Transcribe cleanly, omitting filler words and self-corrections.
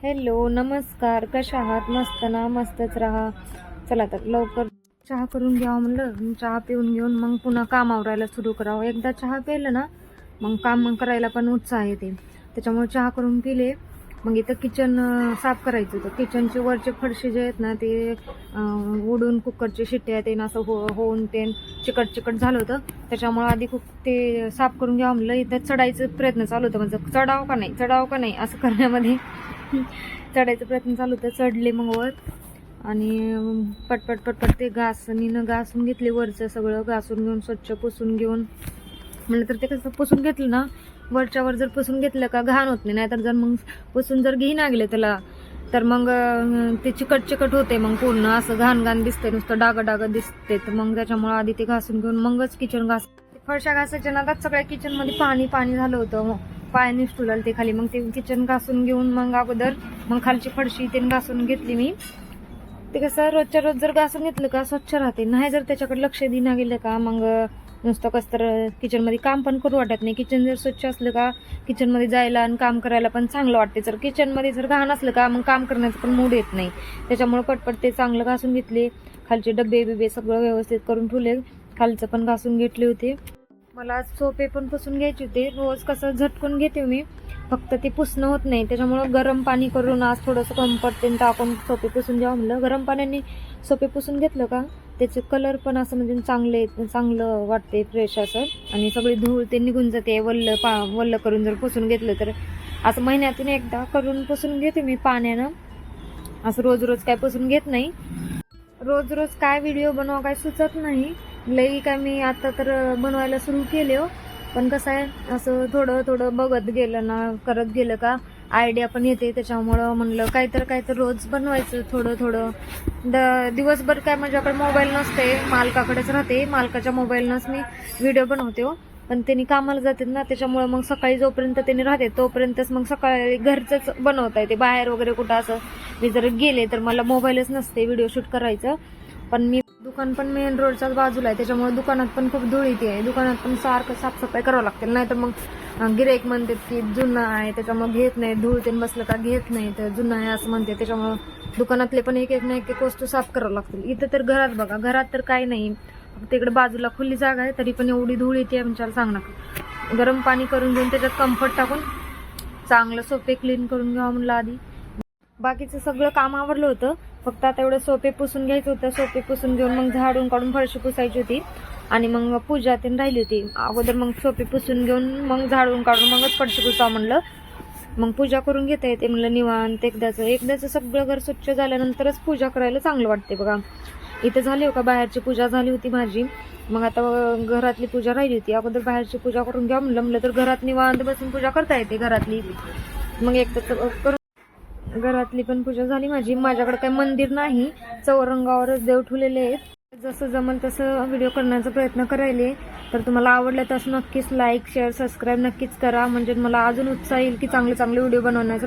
Hello, नमस्कार. कशा आहात? मस्त ना? मस्तच राहा. चला तर लवकर चहा करून घ्यावं म्हणलं. चहा पिऊन घेऊन मग पुन्हा काम आवरायला सुरू करावं. एकदा चहा प्यायलं ना मग काम करायला पण उत्साह येते. त्याच्यामुळे चहा करून पिले. मग इथं किचन साफ करायचं होतं. किचनचे वरचे फरशी जे आहेत ना ते उडून कुकरचे शिट्ट्या ते असं होऊन ते चिकट चिकट झालं होतं. त्याच्यामुळे आधी खूप ते साफ करून घ्यावं म्हणलं. इथं चढायचं प्रयत्न चालू होतं. म्हणजे चढावं का नाही असं करण्यामध्ये चढायचा प्रयत्न चालू होता. चढले मग वर आणि पटपट ते घासून घेतले. वरचं सगळं घासून घेऊन स्वच्छ पुसून घेऊन म्हणलं तर ते कसं पुसून घेतलं ना वरच्यावर जर पुसून घेतलं का घाण होत नाही. तर जर मग पुसून जर घेई ना गेले त्याला तर मग ते चिकट होते. मग पूर्ण असं घाण दिसते, नुसतं डाग दिसते. तर मग त्याच्यामुळे आधी ते घासून घेऊन मगच किचन फरशा घासायच्या नादात सगळ्या किचनमध्ये पाणी झालं होतं. पाय निष्ठू ते खाली. मग ते किचन घासून घेऊन मग अगोदर मग खालची फरशी ते घासून घेतली मी. ते कसं रोजच्या रोज जर घासून घेतलं का स्वच्छ राहते. नाही जर त्याच्याकडे लक्ष देणं गेलं का मग नुसतं कसं तर किचनमध्ये काम पण करू वाटत नाही. किचन जर स्वच्छ असलं का किचनमध्ये जायला आणि काम करायला पण चांगलं वाटते. जर किचनमध्ये जर घाण असलं का मग काम करण्याचं पण मूड येत नाही. त्याच्यामुळे पटपट ते चांगलं घासून घेतले. खालचे डबे बिबे सगळं व्यवस्थित करून ठेवले. खालचं पण घासून घेतले होते. मला सोपे पण पुसून घ्यायचे होते. रोज कसं झटकून घेते मी, फक्त ते पुसणं होत नाही. त्याच्यामुळं गरम पाणी करून आज थोडंसं कम्फर्ट ते टाकून सोपे पुसून घ्यावं म्हणलं. गरम पाण्याने सोपे पुसून घेतलं का त्याचे कलर पण असं म्हणजे चांगलं वाटते, फ्रेश असं. आणि सगळी धूळ ते निघून जाते. वल्ल करून जर पुसून घेतलं तर असं महिन्यातून एकदा करून पुसून घेते मी पाण्यानं. असं रोज काय पुसून घेत नाही. रोज काय व्हिडिओ बनवा काय सुचत नाही. लई काय मी आता तर बनवायला सुरू केले हो. पण कसं आहे असं थोडं बघत गेलं ना करत गेलं का आयडिया पण येते. त्याच्यामुळं म्हणलं काय तर रोज बनवायचं थोडं. दिवसभर काय माझ्याकडे मोबाईल नसते, मालकाकडेच राहते. मालकाच्या मोबाईलनंच मी व्हिडिओ बनवते हो. पण त्यांनी कामाला जातात ना, त्याच्यामुळे मग सकाळी जोपर्यंत त्यांनी राहते तोपर्यंतच मग सकाळी घरचंच बनवता येते. बाहेर वगैरे कुठं असं मी जर गेले तर मला मोबाईलच नसते व्हिडिओ शूट करायचं. पण मी दुकान पण मेन रोडच्याच बाजूला आहे. त्याच्यामुळे दुकानात पण खूप धूळ येते. दुकानात पण सारखं साफसफाई करावं लागते. नाही तर मग गिऱ्हाईक म्हणतात की जुनं आहे त्याच्यामुळे घेत नाही, धूळ ते बसलं का घेत नाही, तर जुनं आहे असं म्हणते. त्याच्यामुळं दुकानातले पण एक वस्तू साफ करावं लागतील. इथं तर घरात बघा, घरात तर काही नाही. फक्त इकडे बाजूला खुली जागा आहे तरी पण एवढी धूळ येते आमच्याला सांग नका. गरम पाणी करून घेऊन त्याच्यात कम्फर्ट टाकून चांगलं सोपे क्लीन करून घ्यावं म्हणलं आधी. बाकीचं सगळं काम आवरलं होतं. फक्त आता एवढं सोपे पुसून घ्यायचं होतं. सोपे पुसून घेऊन मग झाडून काढून फरशी पुसायची होती आणि मग पूजा ते राहिली होती. अगोदर मग सोपे पुसून घेऊन मग झाडून काढून मगच फरशी पुसावं म्हणलं. मग पूजा करून घेता येते म्हणलं निवांत. एकदाचं सगळं घर स्वच्छ झाल्यानंतरच पूजा करायला चांगलं वाटते बघा. इथं झाली हो का बाहेरची पूजा झाली होती माझी. मग आता घरातली पूजा राहिली होती. अगोदर बाहेरची पूजा करून घ्या म्हणलं तर घरात निवांत बसून पूजा करता येते घरातली. मग एकदा घरातली पण पूजा झाली माझी. माझ्याकडे काही मंदिर नाही, चौरंगावरच देव ठेवलेले आहेत. जसं जमल तसं व्हिडिओ करण्याचा प्रयत्न करायले. तर तुम्हाला आवडलं तर नक्कीच लाईक शेअर सबस्क्राईब नक्कीच करा. म्हणजे मला अजून उत्साह येईल की चांगले व्हिडिओ बनवण्याचा